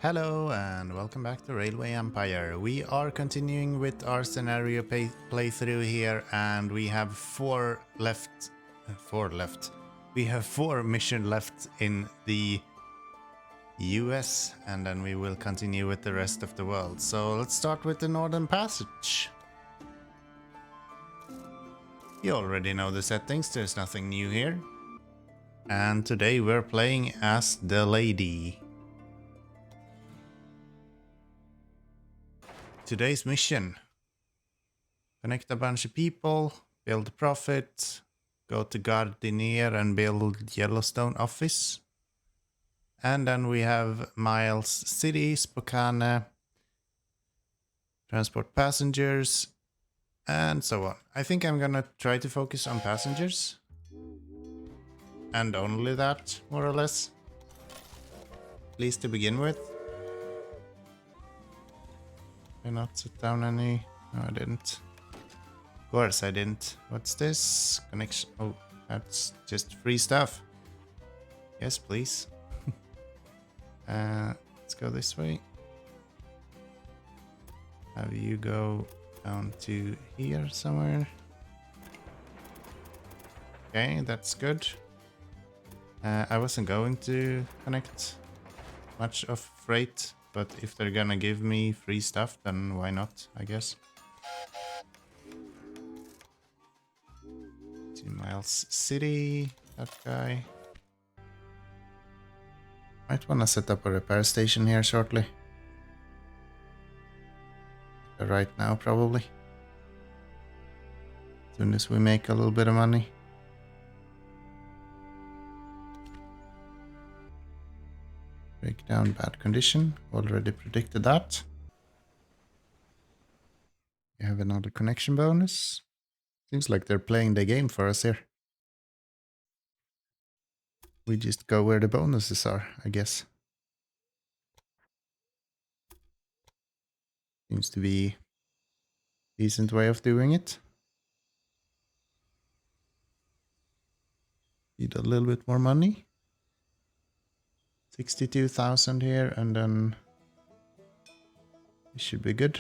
Hello and welcome back to Railway Empire. We are continuing with our scenario playthrough here, and we have four left. We have four missions left in the US, and then we will continue with the rest of the world. So let's start with the Northern Passage. You already know the settings, there's nothing new here. And today we're playing as the lady. Today's mission: connect a bunch of people, build profit, go to Gardenier and build Yellowstone office. And then we have Miles City, Spokane, transport passengers, and so on. I think I'm gonna try to focus on passengers. And only that, more or less. At least to begin with. Did I not set down any? No, I didn't. Of course I didn't. What's this? Connection. Oh, that's just free stuff. Yes, please. Let's go this way. Have you go down to here somewhere. Okay, that's good. I wasn't going to connect much of freight, but if they're gonna give me free stuff, then why not, I guess. 2 Miles City, that guy. Might wanna set up a repair station here shortly. Right now, probably. As soon as we make a little bit of money. Break down bad condition. Already predicted that. We have another connection bonus. Seems like they're playing the game for us here. We just go where the bonuses are, I guess. Seems to be a decent way of doing it. Need a little bit more money. 62,000 here, and then it should be good.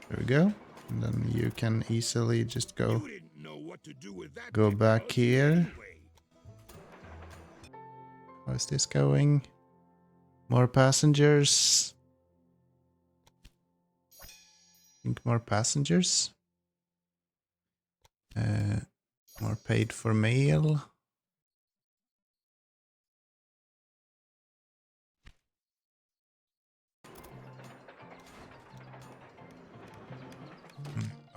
There we go. And then you can easily just go back here. How's this going? More passengers. I think more passengers. More paid for mail.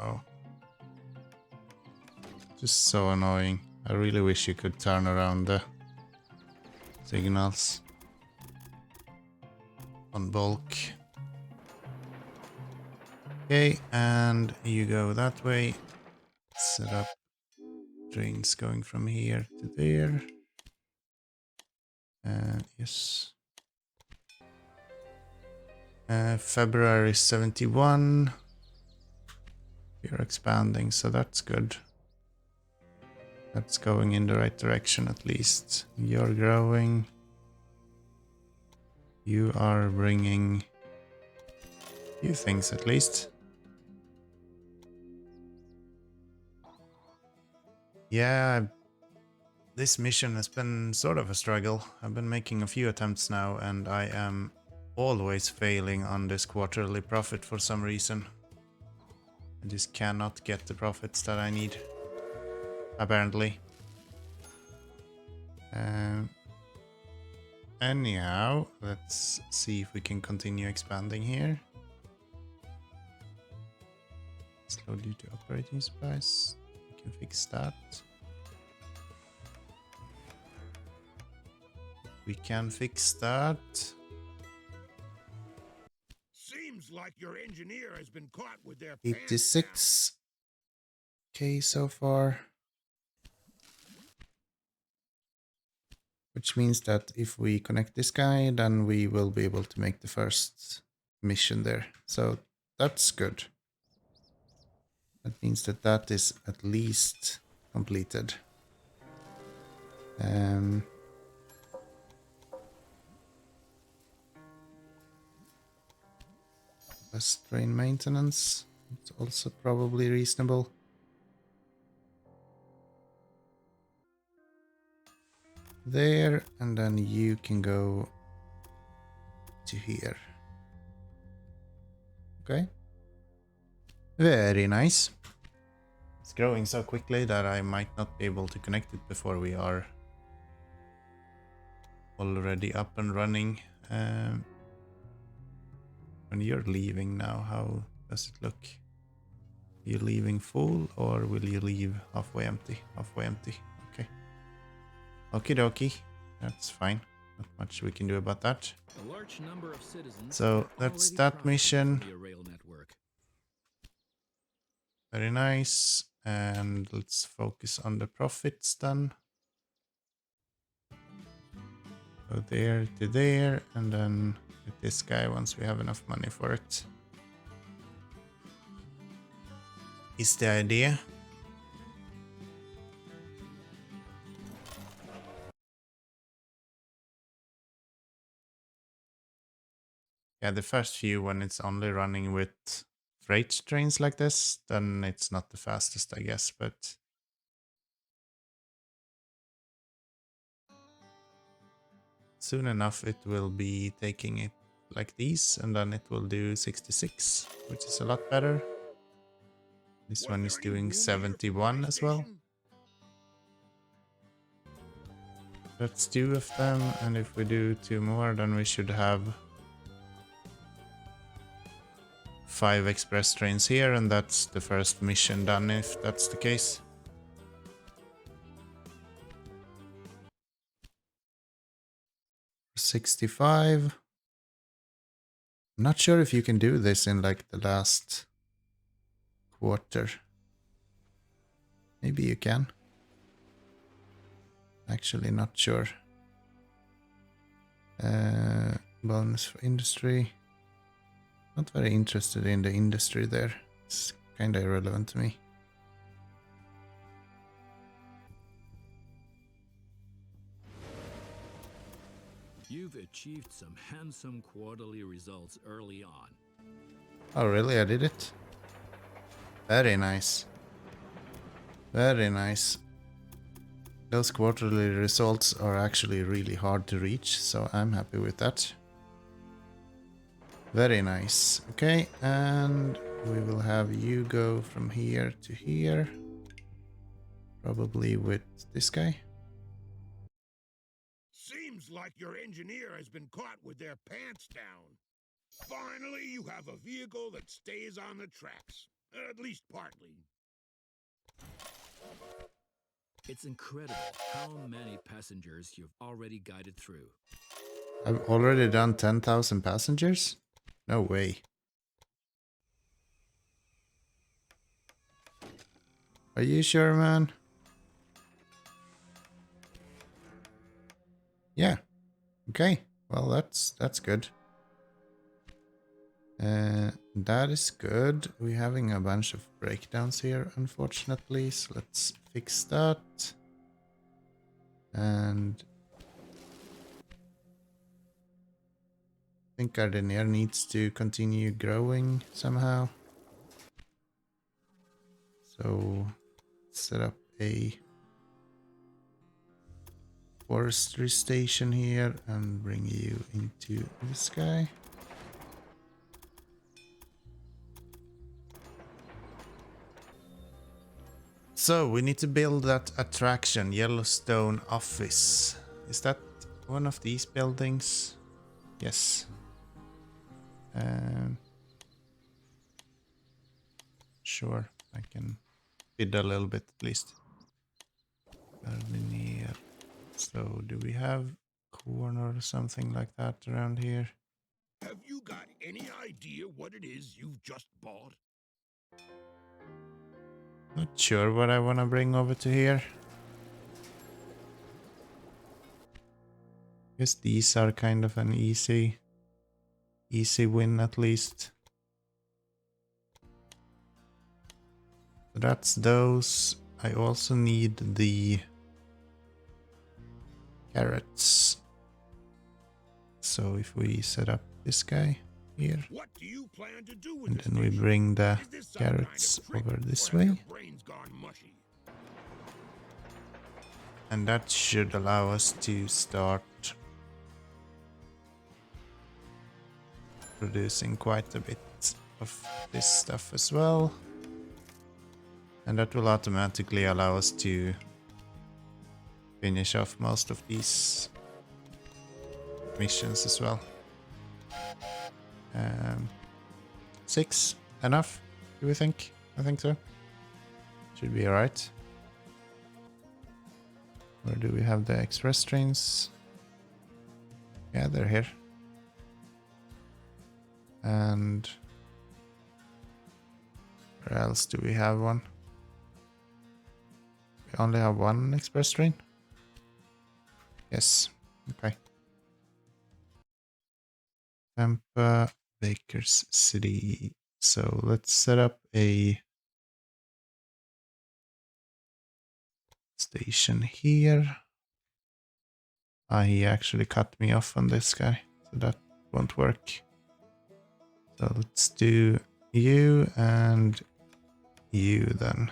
Oh. Just so annoying. I really wish you could turn around the signals on bulk. Okay, and you go that way. Set up trains going from here to there. Yes. February 71. You're expanding, so that's good. That's going in the right direction at least. You're growing. You are bringing a few things at least. Yeah, this mission has been sort of a struggle. I've been making a few attempts now, and I am always failing on this quarterly profit for some reason. I just cannot get the profits that I need, apparently. Anyhow, let's see if we can continue expanding here. Slow due to operating supplies. We can fix that. We can fix that. Seems like your engineer has been caught with their 86. Okay, so far. Which means that if we connect this guy, then we will be able to make the first mission there. So that's good. That means that that is at least completed. Express train maintenance. It's also probably reasonable. There, and then you can go to here. Okay. Very nice. It's growing so quickly that I might not be able to connect it before we are already up and running. When you're leaving now, how does it look? Are you leaving full or will you leave halfway empty? Halfway empty. Okay. Okie dokie. That's fine. Not much we can do about that. A large number of citizens So that's that mission. rail network. Very nice. And let's focus on the profits then. Go there to there, and then get this guy once we have enough money for it. Is the idea. Yeah, the first few, when it's only running with freight trains like this, then it's not the fastest, I guess, but soon enough it will be taking it like these, and then it will do 66, which is a lot better. This one is doing 71 as well. That's 2 of them, and if we do 2 more, then we should have 5 express trains here, and that's the first mission done if that's the case. $65. I'm not sure if you can do this in like the last quarter. Maybe you can. Actually not sure. Bonus for industry. Not very interested in the industry there. It's kind of irrelevant to me. You've achieved some handsome quarterly results early on. Oh really? I did it? Very nice. Very nice. Those quarterly results are actually really hard to reach, so I'm happy with that. Very nice. Okay, and we will have you go from here to here. Probably with this guy. Seems like your engineer has been caught with their pants down. Finally, you have a vehicle that stays on the tracks. At least partly. It's incredible how many passengers you've already guided through. I've already done 10,000 passengers? No way. Are you sure, man? Yeah. Okay. Well, that's good. That is good. We're having a bunch of breakdowns here, unfortunately. So let's fix that. And I think Gardenier needs to continue growing somehow. So set up a forestry station here and bring you into this guy. So we need to build that attraction, Yellowstone office. Is that one of these buildings? Yes. Sure, I can bid a little bit at least. Gardenier. So do we have corn or something like that around here? Have you got any idea what it is you've just bought? Not sure what I want to bring over to here. Guess these are kind of an easy win at least. So that's those. I also need the carrots. So if we set up this guy here. What do you plan to do with And the then we station? bring the Is this some carrots kind of trick, over this or have your way. brains gone mushy? And that should allow us to start producing quite a bit of this stuff as well. And that will automatically allow us to finish off most of these missions as well. 6 enough, do we think? I think so. Should be alright. Where do we have the express trains? Yeah, they're here. And where else do we have one? We only have one express train? Yes. Okay. Tampa, Bakers City. So let's set up a station here. He actually cut me off on this guy, so that won't work. So let's do you and you then.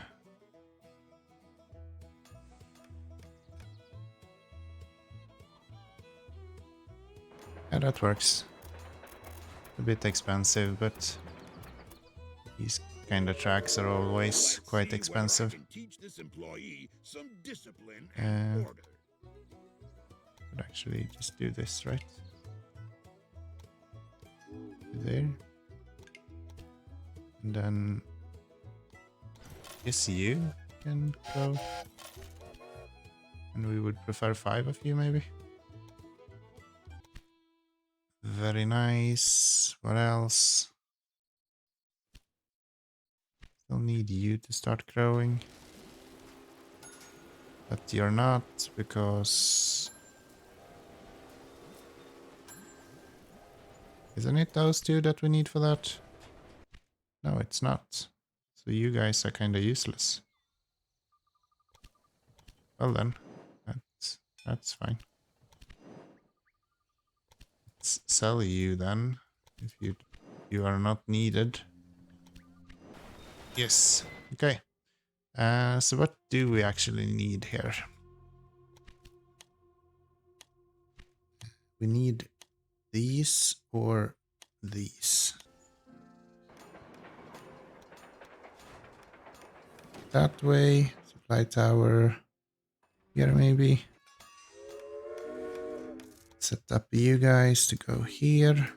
Yeah, that works. A bit expensive, but these kind of tracks are always quite expensive. Can teach this employee some discipline Uh, and order. Could actually just do this, right? There. And then yes, you can go. And we would prefer 5 of you, maybe. Very nice. What else? Still need you to start growing. But you're not, because... Isn't it those two that we need for that? No, it's not. So you guys are kind of useless. Well then, that's fine. Let's sell you then, if you are not needed. Yes. Okay. So what do we actually need here? We need these or these. That way. Supply tower here maybe. Set up you guys to go here.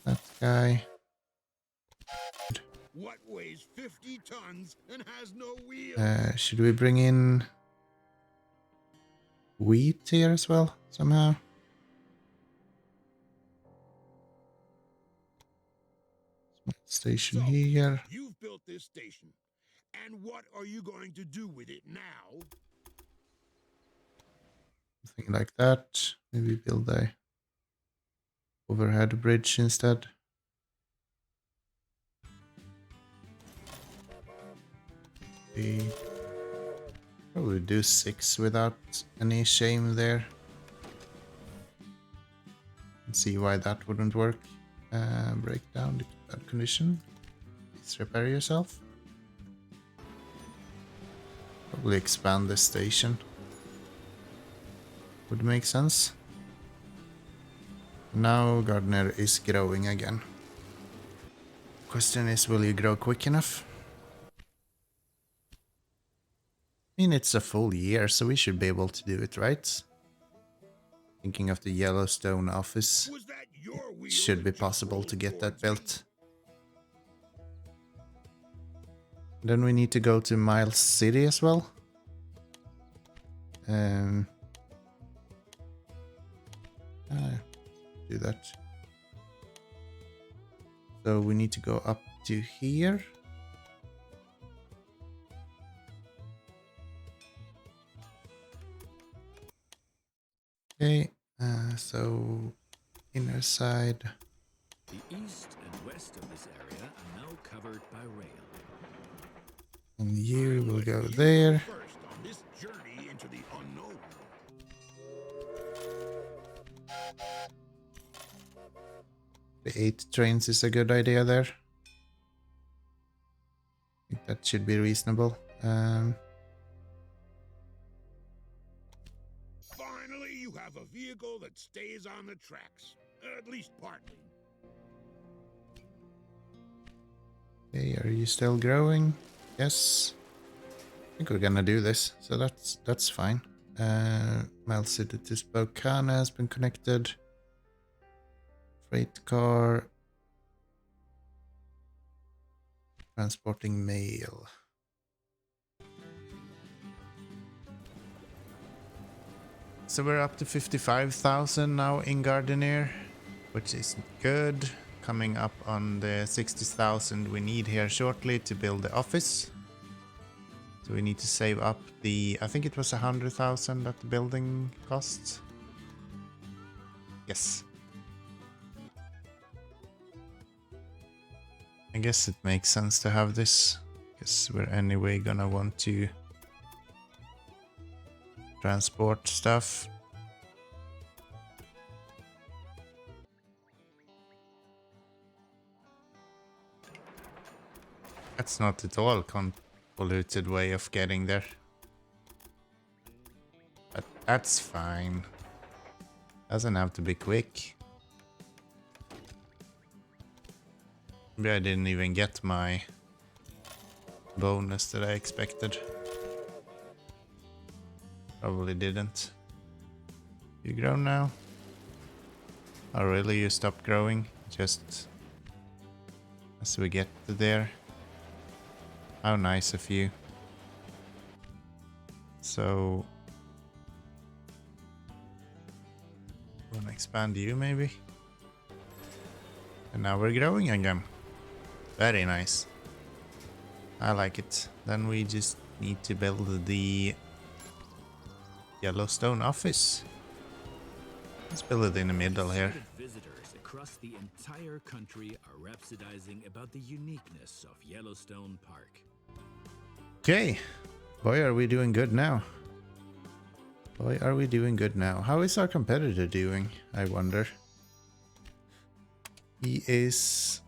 That guy. What weighs 50 tons and has no wheels? Should we bring in wheat here as well somehow? Station So, here. you've built this station. And what are you going to do with it now? Something like that. Maybe build a overhead bridge instead. We probably do 6 without any shame there. And see why that wouldn't work. Break down the bad condition. Please repair yourself. Probably expand the station. Would make sense. Now Gardner is growing again. Question is, will you grow quick enough? I mean, it's a full year, so we should be able to do it, right? Thinking of the Yellowstone office, Was that your wheel it should be that just possible rolled to get that towards me? built. Then we need to go to Miles City as well. Do that. So we need to go up to here. Okay, so inner side. The east and west of this area are now covered by rail. And you will go You there. first on this journey into the unknown. The 8 trains is a good idea there. I think that should be reasonable. Finally, you have a vehicle that stays on the tracks. At least partly. Okay, are you still growing? Yes. I think we're gonna do this, so that's fine. Mail City to Spokane has been connected. Freight car. Transporting mail. So we're up to 55,000 now in Gardenier, which is good. Coming up on the 60,000 we need here shortly to build the office. So we need to save up the, I think it was 100,000 that the building cost. Yes. I guess it makes sense to have this, because we're anyway gonna want to transport stuff. That's not at all convoluted way of getting there. But that's fine. Doesn't have to be quick. Maybe I didn't even get my bonus that I expected. Probably didn't. You grow now? Oh really, you stopped growing? Just as we get to there? How nice of you. So... wanna expand you maybe? And now we're growing again. Very nice. I like it. Then we just need to build the Yellowstone office. Let's build it in the middle here. Visitors across the entire country are rhapsodizing about the uniqueness of Yellowstone Park. Okay. Boy, are we doing good now. Boy, are we doing good now. How is our competitor doing, I wonder? He is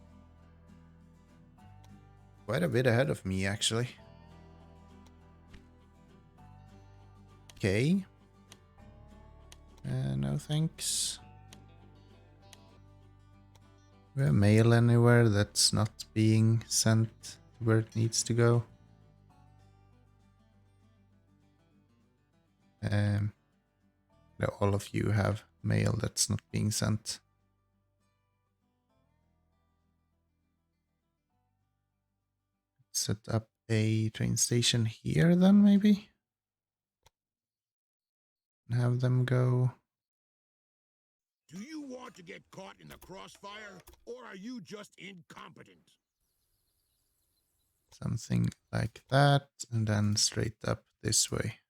quite a bit ahead of me, actually. Okay. No thanks. We have mail anywhere that's not being sent where it needs to go. No, all of you have mail that's not being sent. Set up a train station here then, maybe? And have them go. Do you want to get caught in the crossfire, or are you just incompetent? Something like that, and then straight up this way.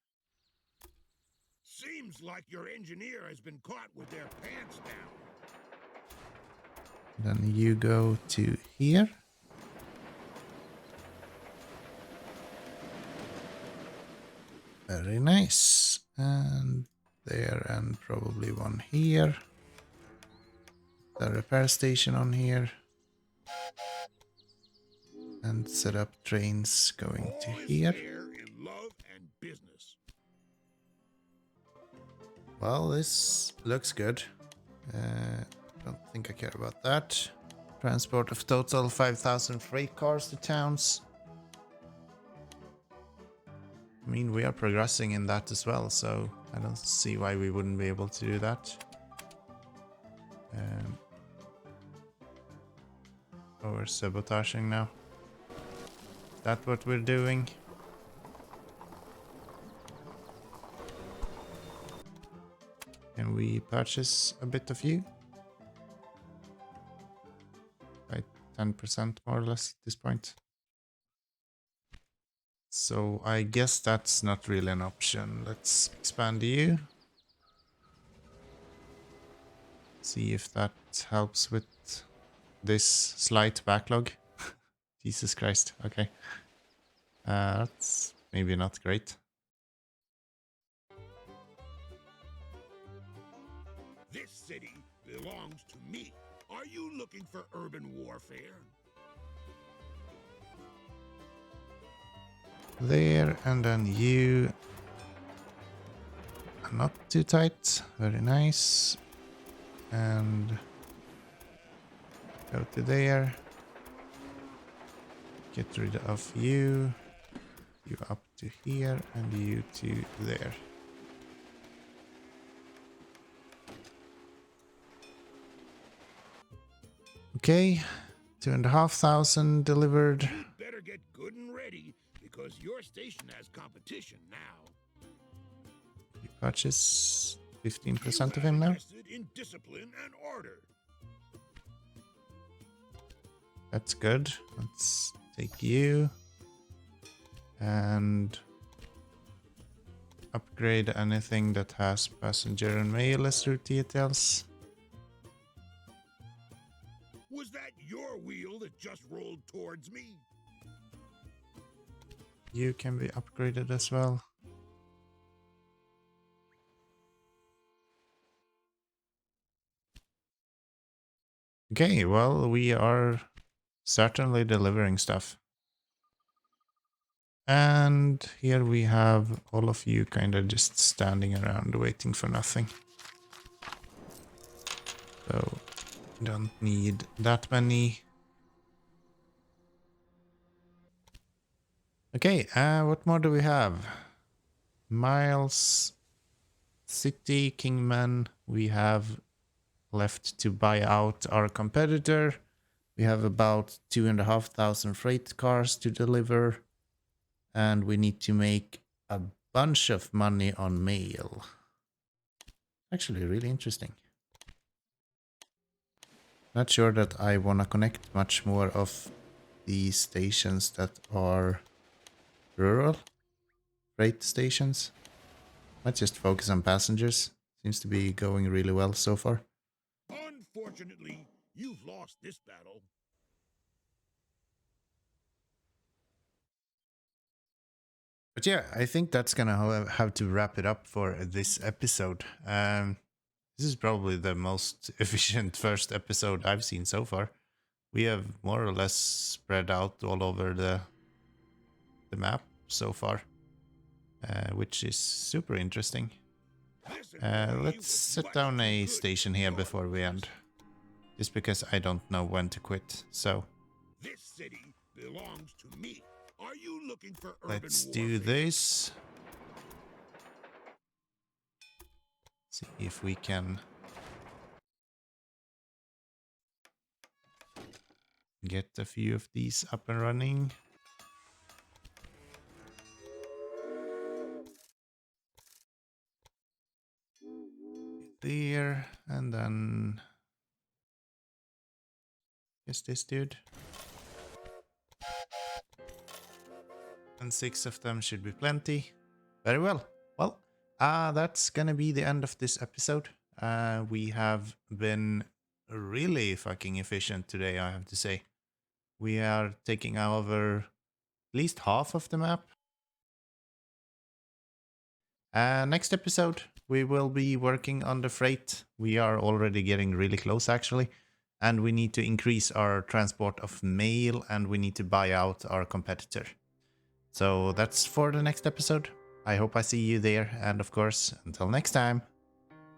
Seems like your engineer has been caught with their pants down. Then you go to here. Very nice. And there, and probably one here. The repair station on here. And set up trains going to All is here. fair in love and business. Well, this looks good. Don't think I care about that. Transport of total 5,000 freight cars to towns. I mean, we are progressing in that as well, so I don't see why we wouldn't be able to do that. Oh, we're sabotaging now. Is that what we're doing? Can we purchase a bit of you? By 10% more or less at this point. So I guess that's not really an option. Let's expand you. See if that helps with this slight backlog. Jesus Christ. Okay. That's maybe not great. This city belongs to me. Are you looking for urban warfare? There, and then you. Not too tight. Very nice. And go to there. Get rid of you. You up to here, and you to there. Okay, 2,500 delivered. You'd better get good and ready, because your station has competition now. You purchase 15% You of have him now. invested in discipline and order. That's good. Let's take you and upgrade anything that has passenger and mail as route details. Was that your wheel that just rolled towards me? You can be upgraded as well. Okay, well, we are certainly delivering stuff. And here we have all of you kind of just standing around waiting for nothing. So, don't need that many. Okay, what more do we have? Miles, City, Kingman. We have left to buy out our competitor. We have about 2,500 freight cars to deliver. And we need to make a bunch of money on mail. Actually, really interesting. Not sure that I want to connect much more of the stations that are rural freight stations. Might just focus on passengers. Seems to be going really well so far. Unfortunately, you've lost this battle. But yeah, I think that's gonna have to wrap it up for this episode. This is probably the most efficient first episode I've seen so far. We have more or less spread out all over the map so far, which is super interesting. Let's set down a station here before we end. Just because I don't know when to quit, so This city belongs to me. Are you looking for urban let's warfare? do this. See if we can get a few of these up and running. There, and then guess this dude. And 6 of them should be plenty. Very well. Well, that's gonna be the end of this episode. We have been really fucking efficient today, I have to say. We are taking over at least half of the map. Next episode, we will be working on the freight. We are already getting really close, actually. And we need to increase our transport of mail, and we need to buy out our competitor. So that's for the next episode. I hope I see you there. And of course, until next time,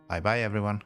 bye bye everyone.